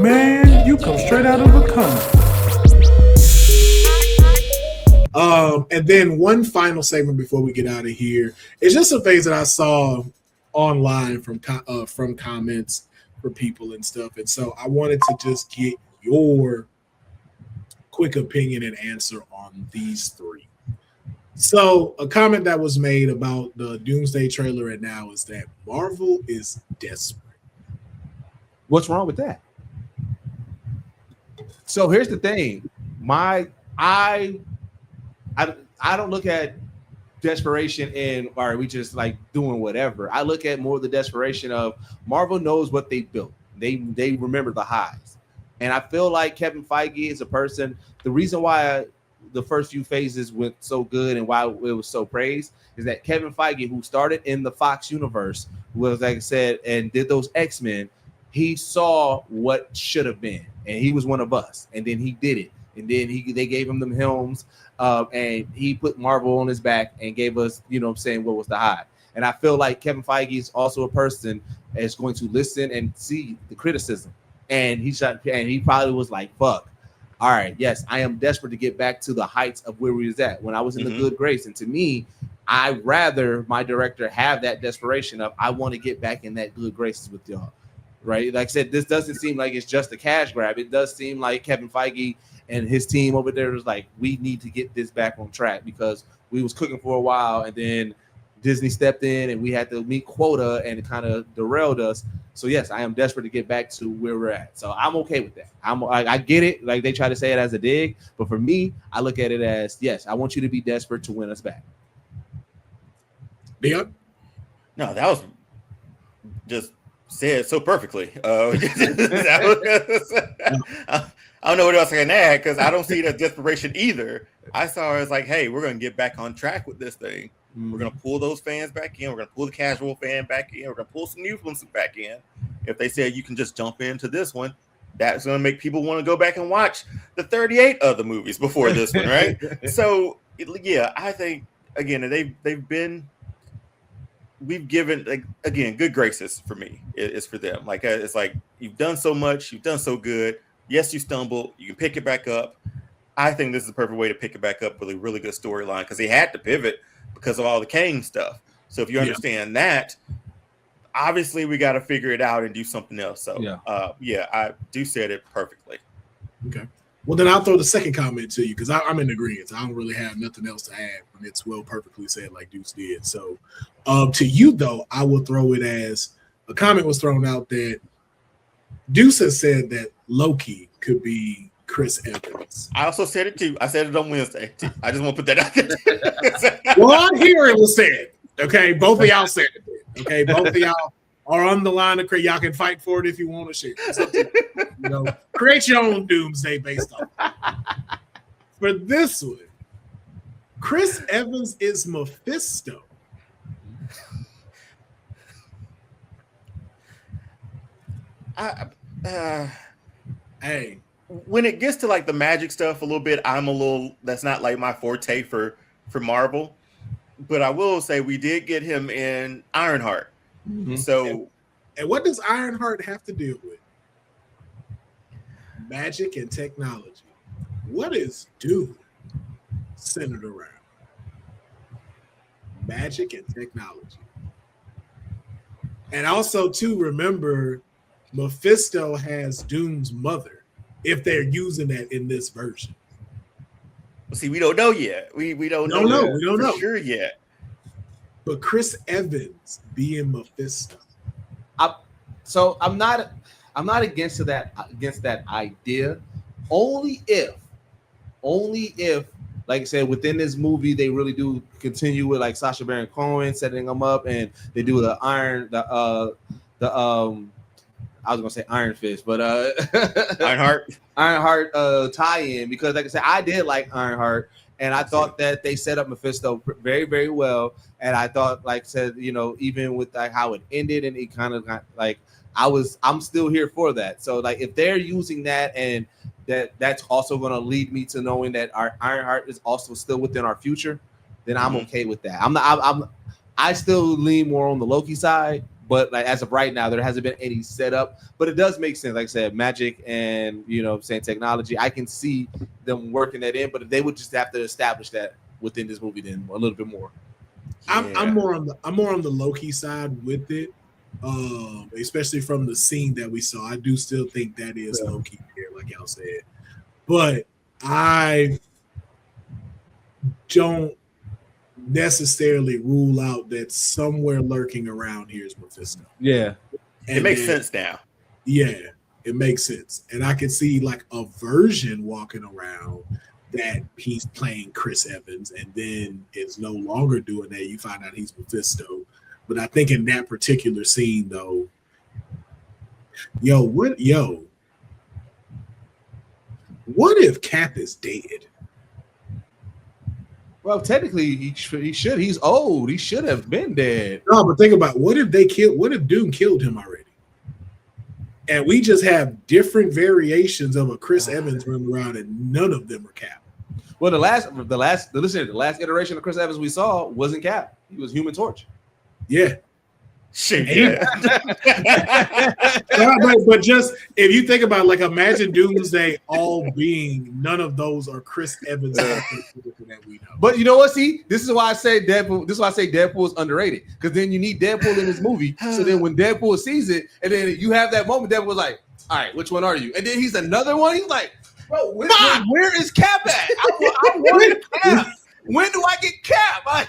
Man, you come straight out of a comic. And then one final segment before we get out of here. It's just some things that I saw online from comments for people and stuff. And so I wanted to just get your quick opinion and answer on these three. So a comment that was made about the Doomsday trailer and now is that Marvel is desperate. What's wrong with that? So here's the thing. I don't look at desperation in, all right, we just like doing whatever. I look at more of the desperation of Marvel knows what they built. They remember the highs. And I feel like Kevin Feige is a person, the reason why the first few phases went so good and why it was so praised is that Kevin Feige, who started in the Fox universe, was, like I said, and did those X-Men, he saw what should have been. And he was one of us. And then he did it. And then they gave him them helms. And he put Marvel on his back and gave us, you know what I'm saying, what was the high. And I feel like Kevin Feige is also a person that's going to listen and see the criticism. And he probably was like, fuck. All right, yes, I am desperate to get back to the heights of where we was at when I was in the good grace. And to me, I'd rather my director have that desperation of I want to get back in that good graces with y'all. Right? Like I said, this doesn't seem like it's just a cash grab. It does seem like Kevin Feige and his team over there was like, we need to get this back on track because we was cooking for a while and then Disney stepped in and we had to meet quota and it kind of derailed us. So yes, I am desperate to get back to where we're at. So I'm okay with that. I get it. Like they try to say it as a dig, but for me, I look at it as, yes, I want you to be desperate to win us back. Dion? No, that was just said so perfectly. I don't know what else I can add because I don't see the desperation either. I saw it as like, hey, we're going to get back on track with this thing. We're going to pull those fans back in. We're going to pull the casual fan back in. We're going to pull some new ones back in. If they said you can just jump into this one, that's going to make people want to go back and watch the 38 other movies before this one, right? So, yeah, I think, again, we've given, like, again, good graces for me. It's for them. Like, it's like, you've done so much. You've done so good. Yes, you stumbled. You can pick it back up. I think this is the perfect way to pick it back up with a really good storyline because he had to pivot because of all the Kang stuff. So if you understand that, obviously we got to figure it out and do something else. So, I do said it perfectly. Okay. Well, then I'll throw the second comment to you because I'm in agreement. I don't really have nothing else to add when it's well perfectly said like Deuce did. So to you, though, I will throw it as a comment was thrown out that Deuce has said that Loki could be Chris Evans. I also said it too. I said it on Wednesday too. I just want to put that out there. Well, on here it was said. Okay, both of y'all said it. Okay, both of y'all are on the line of create. Y'all can fight for it if you want to share. It's up to you. You know, create your own doomsday based on it. For this one, Chris Evans is Mephisto. Hey, when it gets to like the magic stuff a little bit, that's not like my forte for Marvel. But I will say we did get him in Ironheart. Mm-hmm. So, and what does Ironheart have to do with magic and technology? What is Doom centered around? Magic and technology. And also, too, remember, Mephisto has Doom's mother, if they're using that in this version. See, we don't know yet. We don't know. We don't know sure yet. But Chris Evans being Mephisto. I'm not against that idea. Only if, like I said, within this movie they really do continue with like Sacha Baron Cohen setting them up, and they do I was gonna say Iron Fist, but Ironheart tie-in, because like I said, I did like Ironheart, and I thought that they set up Mephisto very, very well. And I thought, like I said, you know, even with like how it ended, and it kind of got like I'm still here for that. So like if they're using that, and that's also gonna lead me to knowing that our Ironheart is also still within our future, then I'm okay with that. I still lean more on the Loki side. But like as of right now, there hasn't been any setup. But it does make sense. Like I said, magic and saying technology. I can see them working that in, but they would just have to establish that within this movie then a little bit more. I'm more on the Loki side with it, especially from the scene that we saw. I do still think that is Loki here, like y'all said, but I don't necessarily rule out that somewhere lurking around here is Mephisto. Yeah, it makes sense now. Yeah, it makes sense, and I can see like a version walking around that he's playing Chris Evans, and then it's no longer doing that. You find out he's Mephisto. But I think in that particular scene, though, what if Cap is dead? Well, technically, he should. He's old. He should have been dead. No, but think about what if Doom killed him already? And we just have different variations of a Chris Evans running around, and none of them are Cap. Well, the last iteration of Chris Evans we saw wasn't Cap. He was Human Torch. Yeah. Shit. Yeah. but just if you think about it, like imagine Doomsday all being none of those are Chris Evans that we know. But you know what? See, this is why I say Deadpool. This is why I say Deadpool is underrated, because then you need Deadpool in this movie. So then when Deadpool sees it, and then you have that moment, Deadpool's like, "All right, which one are you?" And then he's another one. He's like, "Bro, where is Cap at? I wanted Cap. When do I get Cap? I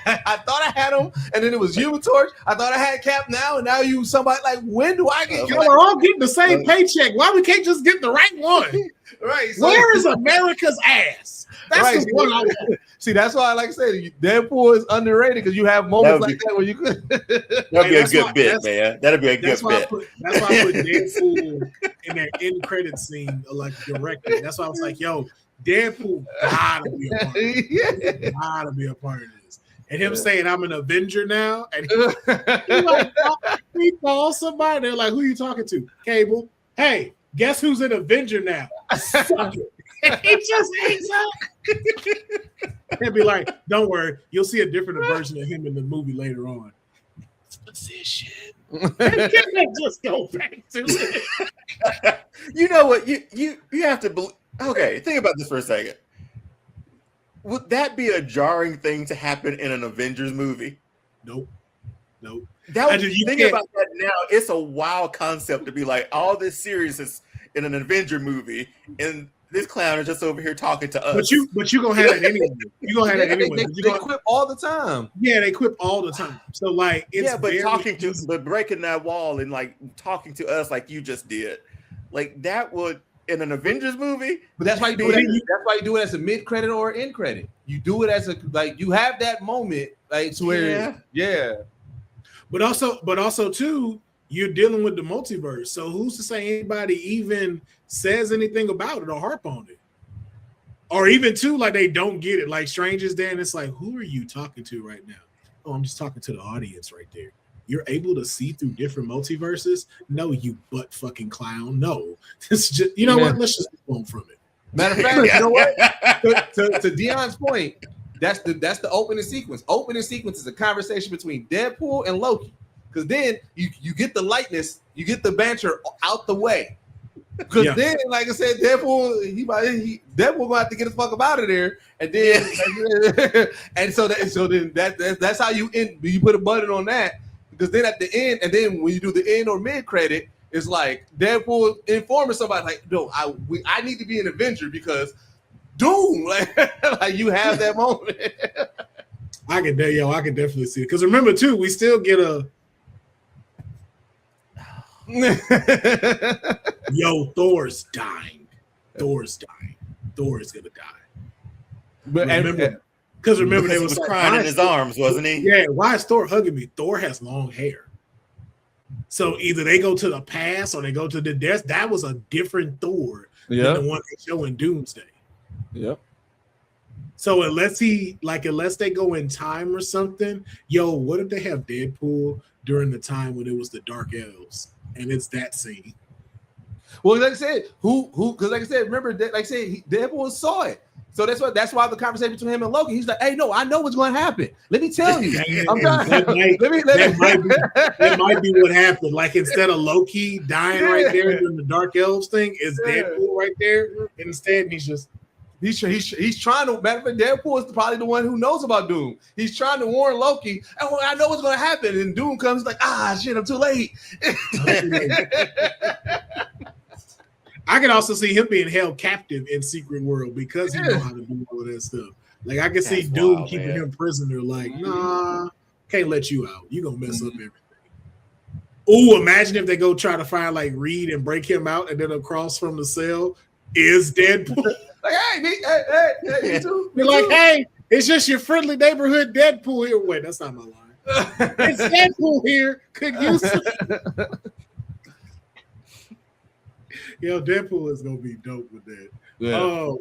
thought I had him, and then it was Human Torch. I thought I had Cap now, and now you somebody like, when do I get? Y'all are all getting the same paycheck. Why we can't just get the right one? Right? So, where is America's ass? That's right, the one I want. See, that's why, like I said, Deadpool is underrated because you have moments like that where you could. That'd be a good bit, man. That'd be a good bit. That's why I put Deadpool in that end credit scene, like directed. That's why I was like, yo. Deadpool gotta be a part of this. Gotta be a part of this. And him saying I'm an Avenger now, and he calls somebody. They're like, "Who are you talking to?" Cable. Hey, guess who's an Avenger now? Suck it. He just hangs out. He'll be like, "Don't worry, you'll see a different version of him in the movie later on." Position. Just go back to it. You know what? You have to believe. Okay, think about this for a second. Would that be a jarring thing to happen in an Avengers movie? Nope. That you think about that now. It's a wild concept to be like, all this series is in an Avenger movie, and this clown is just over here talking to us. But you gonna have that anyway. You gonna have that anyway. They quip all the time. Yeah, they quip all the time. So like, it's but breaking that wall and like talking to us like you just did, like that would. In an Avengers movie, but that's why you do it. That's why you do it as a mid credit or end credit. You do it as a you have that moment like to where But also too, you're dealing with the multiverse. So who's to say anybody even says anything about it or harp on it, or even too like they don't get it. Like Stranger's Day, and it's like, who are you talking to right now? Oh, I'm just talking to the audience right there. You're able to see through different multiverses? No, you butt fucking clown. No. It's just, what? Let's just move on from it. Matter of fact, you know what? To Dion's point, that's the opening sequence. Opening sequence is a conversation between Deadpool and Loki. Because then you get the lightness, you get the banter out the way. Because then, like I said, Deadpool gonna have to get the fuck up out of there, and then and then that's how you end. You put a button on that. Because then at the end, and then when you do the end or mid credit, it's like Deadpool informing somebody like, "No, I need to be an Avenger because Doom." Like you have that moment. I can definitely see it. Because remember too, we still get a Thor's dying. Thor's gonna die. But remember. Because remember, they was crying in his arms, wasn't he? Yeah. Why is Thor hugging me? Thor has long hair. So either they go to the past or they go to the death. That was a different Thor than the one they show in Doomsday. Yep. So unless they go in time or something, what if they have Deadpool during the time when it was the Dark Elves and it's that scene? Well, like I said, because like I said, remember that, like I said, Deadpool saw it. So that's why the conversation between him and Loki. He's like, "Hey, no, I know what's going to happen. Let me tell you. That might be what happened. Like instead of Loki dying right there in the Dark Elves thing, is Deadpool right there. Instead, he's trying to. Matter of fact, Deadpool is probably the one who knows about Doom. He's trying to warn Loki. Oh, I know what's going to happen, and Doom comes like, shit, I'm too late. I can also see him being held captive in Secret World because he knows how to do all of that stuff. Like I can see Doom keeping him prisoner. Like, nah, can't let you out. You gonna mess up everything. Oh, imagine if they go try to find like Reed and break him out, and then across from the cell is Deadpool. Like, hey, me too. You're like, hey, it's just your friendly neighborhood Deadpool here. Wait, that's not my line. It's Deadpool here. Could use it. Yo, Deadpool is gonna be dope with that. Yeah.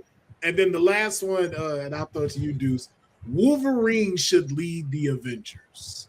And then the last one, and I'll throw it to you, Deuce. Wolverine should lead the Avengers.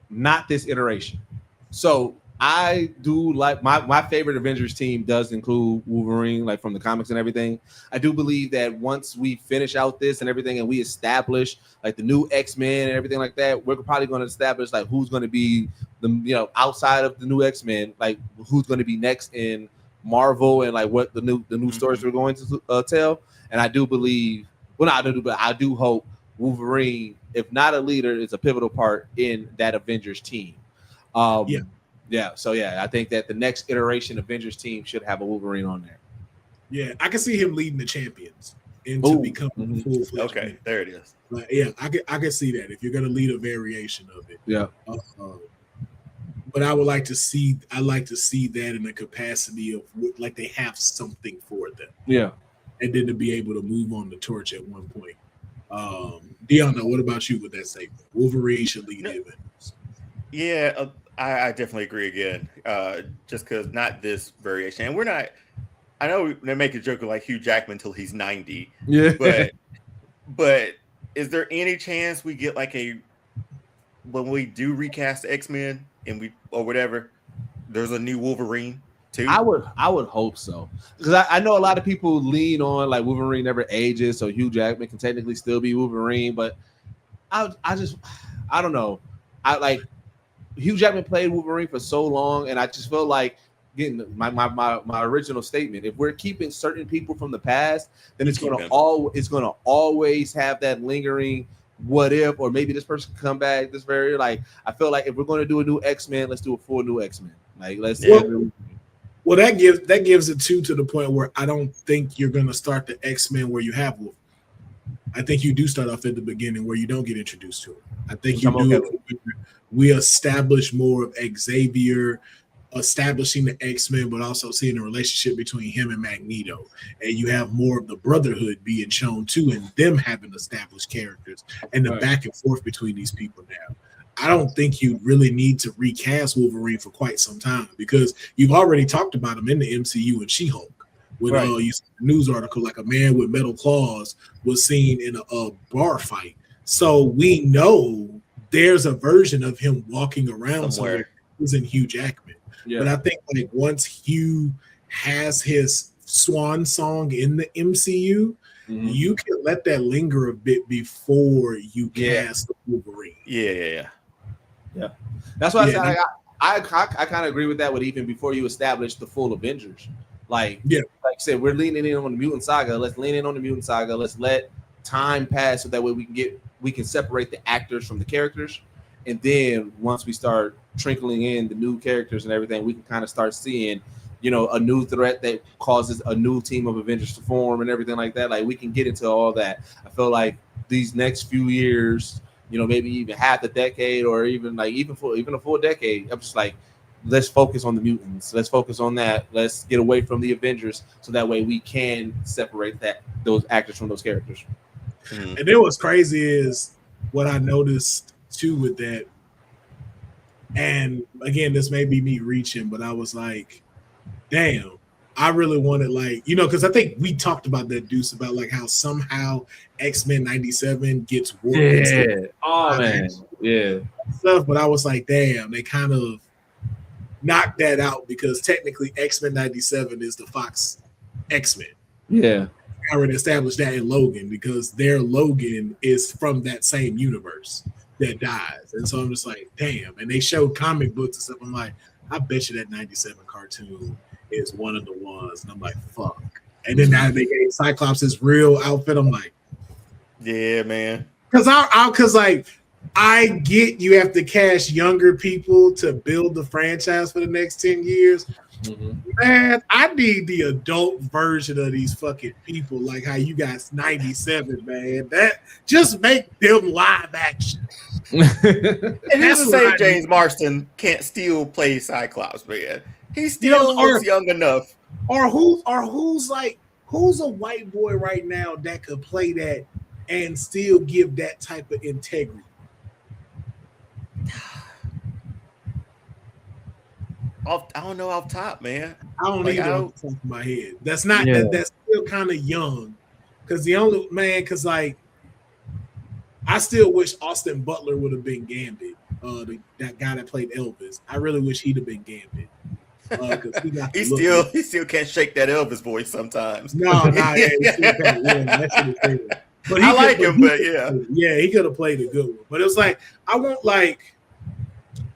Not this iteration. So I do like my favorite Avengers team does include Wolverine, like from the comics and everything. I do believe that once we finish out this and everything, and we establish like the new X-Men and everything like that, we're probably going to establish like who's going to be the outside of the new X-Men, like who's going to be next in Marvel and like what the new stories we're going to tell. And I do believe, I do hope Wolverine, if not a leader, is a pivotal part in that Avengers team. So I think that the next iteration Avengers team should have a Wolverine on there. Yeah, I can see him leading the champions into becoming full-fledged. Okay, man. There it is. But yeah, I can see that if you're going to lead a variation of it. Yeah. But I would like to see. I like to see that in the capacity of like they have something for them. Yeah. And then to be able to move on the torch at one point. Deanna, what about you with that statement? Wolverine should lead the Avengers. Yeah, I definitely agree again. Just because not this variation, and we're not. I know they make a joke of like Hugh Jackman until he's 90. Yeah, but is there any chance we get like when we do recast the X-Men and or whatever, there's a new Wolverine too? I would hope so, because I know a lot of people lean on like Wolverine never ages, so Hugh Jackman can technically still be Wolverine, but I don't know. I like Hugh Jackman played Wolverine for so long, and I just feel like getting my original statement. If we're keeping certain people from the past, then it's gonna always have that lingering what if, or maybe this person can come back. This very like I feel like if we're gonna do a new X-Men, let's do a full new X-Men. Like let's. Well, that gives it to the point where I don't think you're gonna start the X-Men where you have Wolverine. I think you do start off at the beginning where you don't get introduced to it. I think you do it. We establish more of Xavier, establishing the X-Men, but also seeing the relationship between him and Magneto. And you have more of the Brotherhood being shown too, and them having established characters and the back and forth between these people now. I don't think you really need to recast Wolverine for quite some time because you've already talked about him in the MCU and She-Hulk. When you see the news article, like a man with metal claws was seen in a bar fight. So we know there's a version of him walking around somewhere. Isn't Hugh Jackman. Yeah. But I think like once Hugh has his swan song in the MCU, you can let that linger a bit before you cast the Wolverine. Yeah. That's why I said I kind of agree with that. With even before you establish the full Avengers, like I said, we're leaning in on the mutant saga. Let's lean in on the mutant saga. Let's let time pass so that way we can separate the actors from the characters, and then once we start trickling in the new characters and everything, we can kind of start seeing, a new threat that causes a new team of Avengers to form and everything like that. Like we can get into all that. I feel like these next few years, maybe even half a decade or even a full decade, I'm just like, let's focus on the mutants. Let's focus on that. Let's get away from the Avengers so that way we can separate those actors from those characters. And then what's crazy is what I noticed too with that. And again, this may be me reaching, but I was like, damn, I really wanted because I think we talked about that, Deuce, about like how somehow X-Men 97 gets warped. Yeah. Oh man. Yeah. Stuff, but I was like, damn, they kind of knocked that out because technically X-Men 97 is the Fox X-Men. Yeah. already established that in Logan because their Logan is from that same universe that dies. And so I'm just like, damn. And they showed comic books and stuff. I'm like, I bet you that 97 cartoon is one of the ones. And I'm like, fuck. And then now they gave Cyclops his real outfit. I'm like, yeah, man. Because I get you have to cast younger people to build the franchise for the next 10 years. Mm-hmm. Man, I need the adult version of these fucking people, like how you got 97, man. That just make them live action. And who's to say James Marsden can't still play Cyclops, man? He still looks young enough. Or who's a white boy right now that could play that and still give that type of integrity? I don't know off top, man. I don't either off the top of my head. That's not that's still kind of young. Because I still wish Austin Butler would have been Gambit. That guy that played Elvis. I really wish he'd have been Gambit. He still can't shake that Elvis voice sometimes. No, he still can't. That shit is crazy. But I like him, but yeah, he could have played a good one. But it was like I want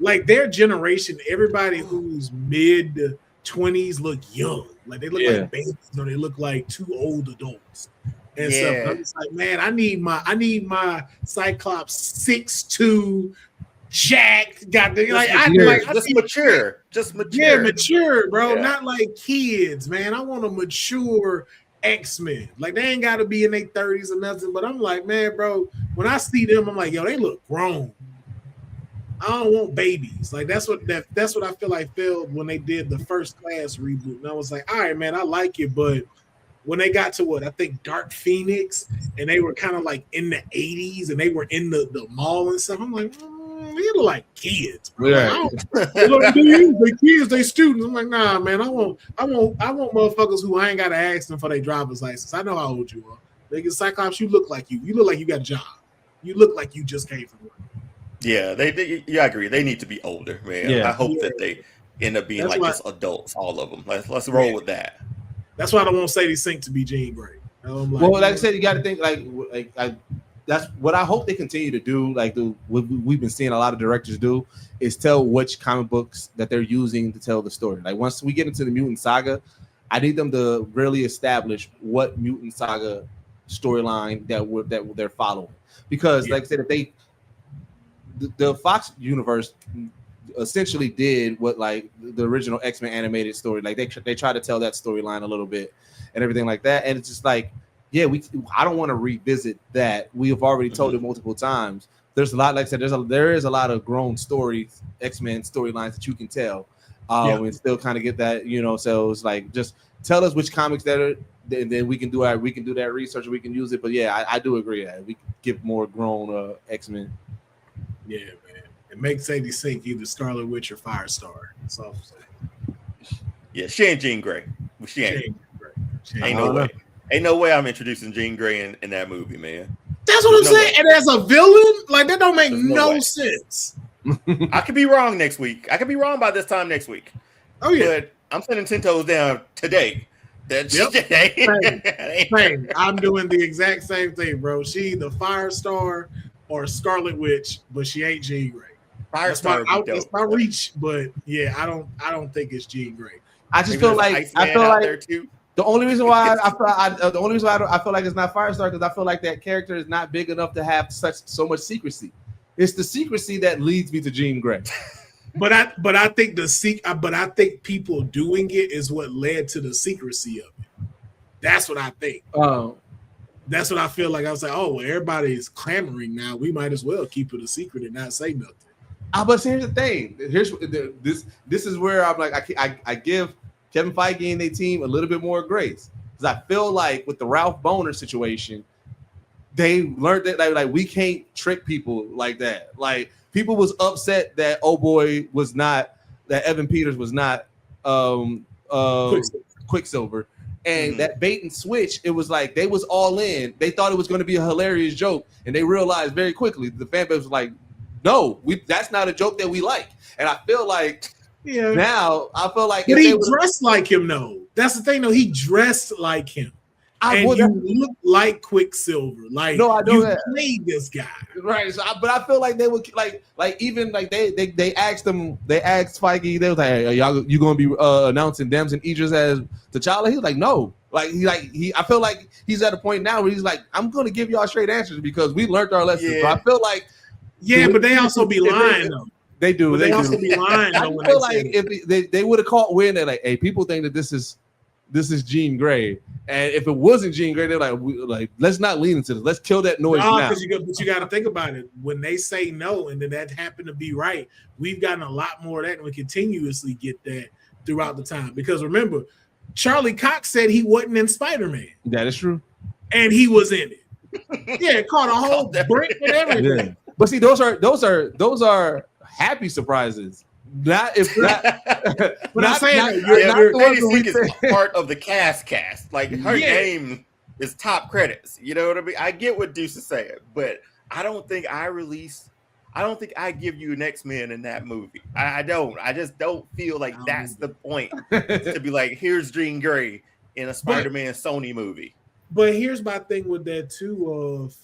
like their generation, everybody who's mid 20s look young. Like they look like babies, or they look like two old adults and stuff. I'm just like, man, I need my Cyclops 6'2", Jack. Just mature. Yeah, mature, bro. Yeah. Not like kids, man. I want a mature X-Men. Like they ain't got to be in their 30s or nothing. But I'm like, man, bro. When I see them, I'm like, yo, they look grown. I don't want babies. Like that's what I feel like failed when they did the First Class reboot. And I was like, all right, man, I like it, but when they got to what I think Dark Phoenix, and they were kind of like in the 80s, and they were in the mall and stuff. I'm like, they look like kids, bro. Yeah. They kids, they students. I'm like, nah, man. I want motherfuckers who I ain't gotta ask them for their driver's license. I know how old you are. Nigga, Cyclops, you look like you. You look like you got a job. You look like you just came from work. Yeah, I agree. They need to be older, man. Yeah. I hope that they end up being just adults, all of them. Let's roll with that. That's why I don't want Sadie Sink to be Jean Grey. Like I said, you got to think that's what I hope they continue to do. Like what we've been seeing a lot of directors do is tell which comic books that they're using to tell the story. Like once we get into the Mutant Saga, I need them to really establish what Mutant Saga storyline that they're following. Because like I said, if the Fox universe essentially did what like the original X-Men animated story, like they try to tell that storyline a little bit and everything like that, and it's just like, yeah, I don't want to revisit that. We have already told it multiple times. There's a lot, like I said, there is a lot of grown stories, X-Men storylines that you can tell, and still kind of get that, So it's like, just tell us which comics that are, and then we can do that research, and we can use it. But yeah, I do agree that we can give more grown X-Men. Yeah, man. It makes Sadie Sink either Scarlet Witch or Firestar. That's all I'm saying. Yeah, she ain't Jean Grey. She ain't. Ain't no way. Ain't no way I'm introducing Jean Grey in that movie, man. That's what I'm saying. And as a villain, like that don't make no sense. I could be wrong next week. I could be wrong by this time next week. Oh yeah. But I'm sending 10 toes down today. Same. I'm doing the exact same thing, bro. She the Firestar or Scarlet Witch, but she ain't Jean Grey. That's my reach, but yeah, I don't think it's Jean Grey. I just feel like the only reason why I feel like it's not Firestar because I feel like that character is not big enough to have so much secrecy. It's the secrecy that leads me to Jean Grey. But I think people doing it is what led to the secrecy of it. That's what I think. That's what I feel like. I was like, oh, well, everybody's clamoring now. We might as well keep it a secret and not say nothing. But here's the thing. This is where I'm like, I give Kevin Feige and their team a little bit more grace because I feel like with the Ralph Boner situation, they learned that like we can't trick people like that. Like people was upset that that Evan Peters was not Quicksilver. And that bait and switch, it was like they was all in. They thought it was going to be a hilarious joke, and they realized very quickly the fan base was like, "No, that's not a joke that we like." And I feel like but he dressed like him, though. That's the thing, though. He dressed like him. and you look like Quicksilver. Like, no, I know you that. played this guy, right? So, but I feel like they would like even like they asked Feige. They was like, hey, y'all, you gonna be announcing Dems and Idris as T'Challa? He was like, no. I feel like he's at a point now where he's like, I'm gonna give y'all straight answers because we learned our lessons. Yeah. So I feel like, but they also be lying though. They do. They also be lying. I feel like if they would have caught wind, they're like, hey, people think that this is Jean Grey, and if it wasn't Jean Grey, they're like, let's not lean into this. Let's kill that noise now. But you got to think about it. When they say no, and then that happened to be right, we've gotten a lot more of that, and we continuously get that throughout the time. Because remember, Charlie Cox said he wasn't in Spider-Man. That is true, and he was in it. Yeah, caught a whole brick and everything. Yeah. But see, those are happy surprises. Not if not. But I'm saying is part of the cast. Like her name is top credits. You know what I mean? I get what Deuce is saying, but I don't think I give you an X-Men in that movie. I don't. I just don't feel like that's the point to be like, here's Jean Grey in a Spider-Man Sony movie. But here's my thing with that too. Of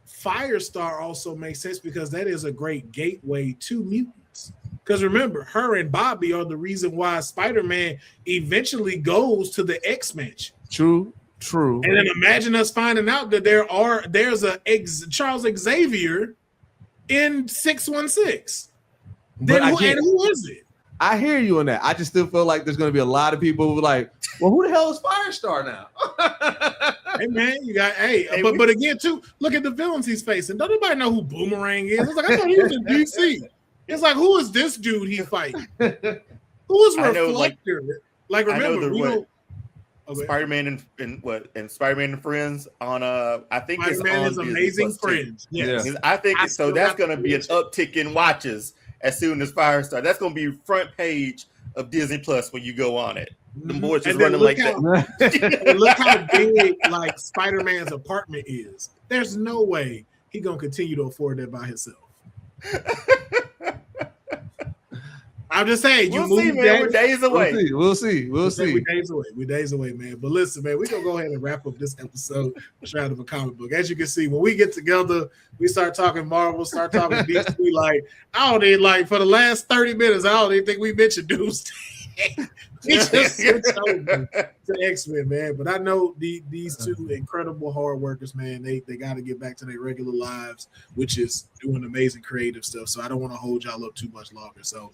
Firestar also makes sense because that is a great gateway to mutants. Because remember, her and Bobby are the reason why Spider-Man eventually goes to the X-Mansion. True. And then imagine us finding out that there's a Charles Xavier in 616. Then who is it? I hear you on that. I just still feel like there's going to be a lot of people who are like, well, who the hell is Firestar now? Hey man, you got but again too, look at the villains he's facing. Don't nobody know who Boomerang is. It's like, I thought he was in DC. It's like, who is this dude he fighting? Who is Reflector? Like remember, we know Spider-Man and Spider-Man and Friends on I think Spider-Man it's on is Amazing Friends. Yes. Yeah. I think so. That's going to be an uptick in watches as soon as Firestar. That's going to be front page of Disney Plus when you go on it. The more it's just running like that. Look how big like Spider-Man's apartment is. There's no way he's gonna continue to afford that by himself. I'm just saying, we'll see, man. We're days away. We'll see. We're days away, man. But listen, man, we're gonna go ahead and wrap up this episode of Shroud of a Comic Book. As you can see, when we get together, we start talking Marvel, start talking DC. Like, I don't even like for the last 30 minutes, I don't even think we mentioned Doomsday. We just switched over to X-Men, man. But I know these two incredible hard workers, man, they got to get back to their regular lives, which is doing amazing creative stuff. So I don't want to hold y'all up too much longer. So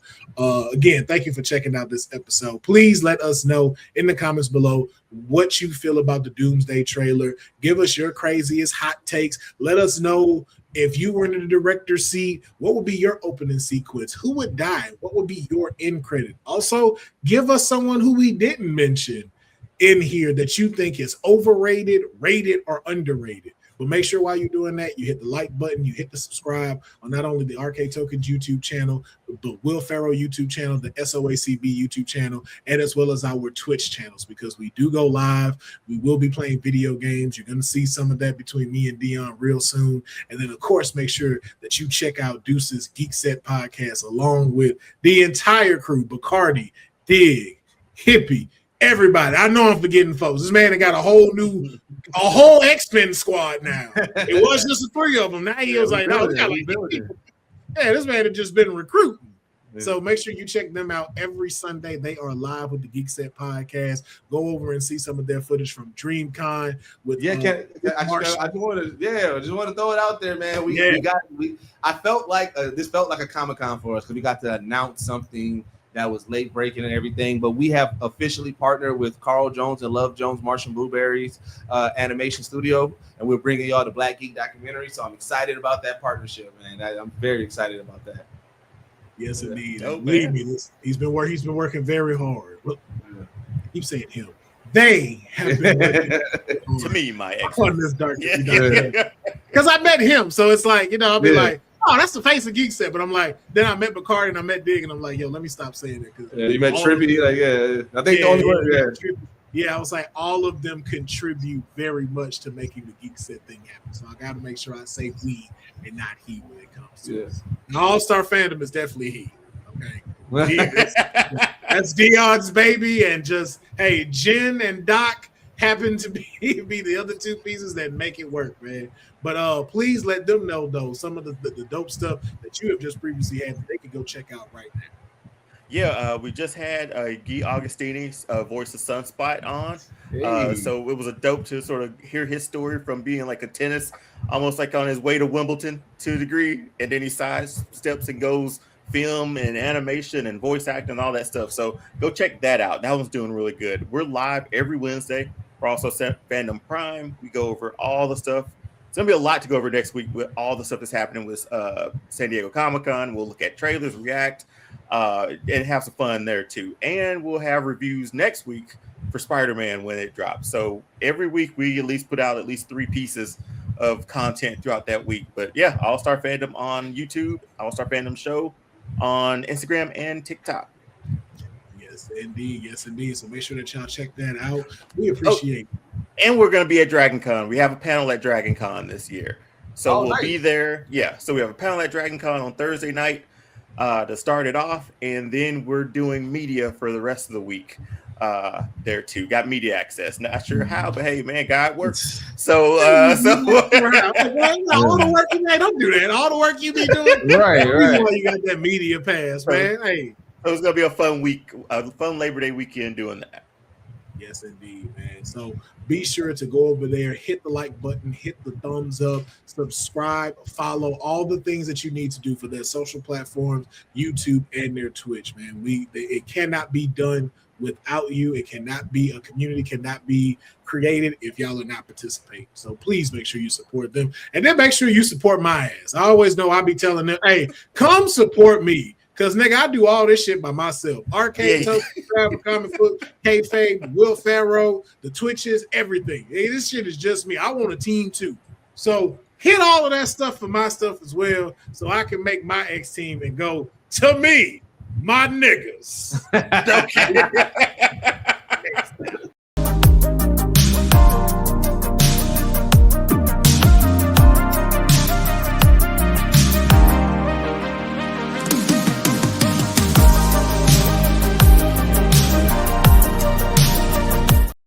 again, thank you for checking out this episode. Please let us know in the comments below what you feel about the Doomsday trailer. Give us your craziest hot takes. Let us know if you were in the director's seat, what would be your opening sequence? Who would die? What would be your end credit? Also, give us someone who we didn't mention in here that you think is overrated, rated, or underrated. But make sure while you're doing that, you hit the like button, you hit the subscribe on not only the Arcade Tokens YouTube channel, the Will Pharaoh YouTube channel, the SOACB YouTube channel, and as well as our Twitch channels, because we do go live. We will be playing video games. You're going to see some of that between me and Dion real soon. And then, of course, make sure that you check out Deuce's Geek Set podcast along with the entire crew, Bacardi, Dig, Hippie, everybody. I know I'm forgetting folks. This man got a whole X-Men squad now. It was just the three of them. Now he was like, no, this man had just been recruiting. Yeah. So make sure you check them out every Sunday. They are live with the Geek Set podcast. Go over and see some of their footage from DreamCon. With I just want to throw it out there, man. I felt like this felt like a Comic-Con for us because we got to announce something that was late breaking and everything, but we have officially partnered with Carl Jones and Love Jones Martian Blueberries animation studio, and we're bringing y'all the Black Geek documentary. So I'm excited about that partnership, man. I'm very excited about that. Yes, indeed. Believe me, he's been working very hard. Look, keep saying him. They have been working to me, my ex on this dark because I met him, so it's like I'll be like, oh, that's the face of Geek Set. But I'm like, then I met Bacardi and I met Dig, and I'm like, yo, let me stop saying it. You met Trippy, I think the only one. I was like, all of them contribute very much to making the Geek Set thing happen. So I got to make sure I say we and not he when it comes to it. All-Star fandom is definitely he. Okay, that's Dion's baby, and just Jen and Doc happen to be the other two pieces that make it work, man. But please let them know though some of the dope stuff that you have just previously had that they can go check out right now. Yeah, we just had Guy Augustini's Voice of Sunspot on. So it was a dope to sort of hear his story from being like a tennis, almost like on his way to Wimbledon to a degree. And then he sidesteps and goes film and animation and voice acting and all that stuff. So go check that out. That one's doing really good. We're live every Wednesday. We're also Fandom Prime. We go over all the stuff. It's going to be a lot to go over next week with all the stuff that's happening with San Diego Comic-Con. We'll look at trailers, react, and have some fun there too. And we'll have reviews next week for Spider-Man when it drops. So every week we at least put out at least 3 pieces of content throughout that week. But yeah, All-Star Fandom on YouTube, All-Star Fandom Show on Instagram and TikTok. Yes, indeed. Yes, indeed. So make sure that y'all check that out. We appreciate it. And we're going to be at Dragon Con. We have a panel at Dragon Con this year. So we'll be there. Yeah. So we have a panel at Dragon Con on Thursday night to start it off. And then we're doing media for the rest of the week there too. Got media access. Not sure how, but hey, man, God works. So all the work you made, don't do that. All the work you be doing. Right. You got that media pass, man. Hey. So it's going to be a fun week, a fun Labor Day weekend doing that. Yes, indeed, man. So be sure to go over there, hit the like button, hit the thumbs up, subscribe, follow, all the things that you need to do for their social platforms, YouTube and their Twitch, man. It cannot be done without you. A community cannot be created if y'all are not participating. So please make sure you support them. And then make sure you support my ass. I always know I be telling them, hey, come support me. Because, nigga, I do all this shit by myself. Arcade, Travel, Comic Book, Kayfabe, Will Pharaoh, the Twitches, everything. Hey, this shit is just me. I want a team, too. So hit all of that stuff for my stuff as well so I can make my X team and go, to me, my niggas. Okay.